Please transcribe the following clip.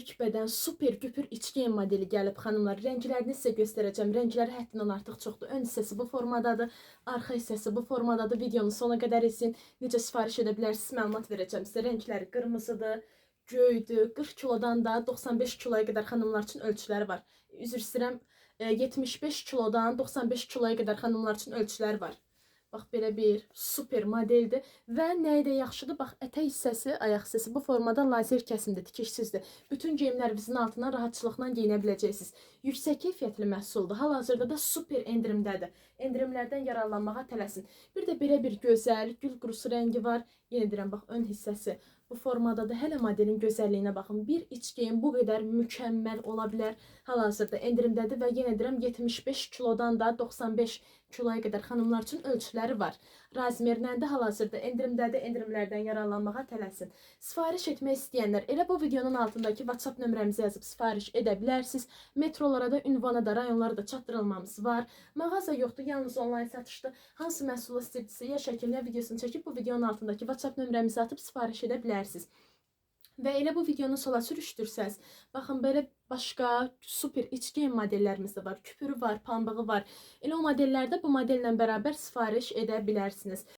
böyük bədən, super güpür iç geyim modeli gəlib xanımlar. Rənglərini sizə göstərəcəm. Rəngləri həddindən artıq çoxdur. Ön hissəsi bu formadadır, arxa hissəsi bu formadadır. Videonu sona qədər izləyin. Necə sifariş edə bilərsiniz məlumat verəcəm sizə. Rəngləri qırmızıdır, göydür. 40 kilodan da 95 kiloya qədər xanımlar üçün ölçüləri var. Üzr istəyirəm, 75 kilodan 95 kiloya qədər xanımlar üçün ölçüləri var. Bax, belə bir super modeldir və nəyi də yaxşıdır? Bax, ətək hissəsi, ayaq hissəsi bu formada lazer kəsimdir, tikişsizdir. Bütün geyimlərinizin altına rahatçılıqla geyinə biləcəksiniz. Yüksək keyfiyyətli məhsuldur. Hal-hazırda da super endirimdədir. Endirimlərdən yararlanmağa tələsin. Bir də belə bir gözəl gül qurusu rəngi var. Yenə deyirəm, bax, ön hissəsi bu formadadır. Hələ modelin gözəlliyinə baxın. Bir iç geyim bu qədər mükəmməl ola bilər. Hal-hazırda endirimdədir və yenə deyirəm 75 kilodan da 95 kiloya qədər xanımlar üçün ölçüləri var. Razmerlə də hal-hazırda endirimdədir. Endirimlərdən yararlanmağa tələsin. Sifariş etmək istəyənlər elə bu videonun altındakı WhatsApp nömrəmizi yazıb sifariş edə bilərsiniz. Metrolara da, ünvana da, rayonlara da çatdırılmamız var. Mağaza yoxdur, yalnız onlayn satışdır. Hansı məhsulu istəyirsinizsə, ya şəkillə videosunu çəkib bu videonun altındakı WhatsApp nömrəmizi atıb sifariş edə bilərsiniz. Və elə bu videonu sola sürüşdürsəz, baxın, belə başqa super iç geyim modellərimiz də var. Küpürü var, pambığı var. Elə o modellərdə bu modellə bərabər sifariş edə bilərsiniz.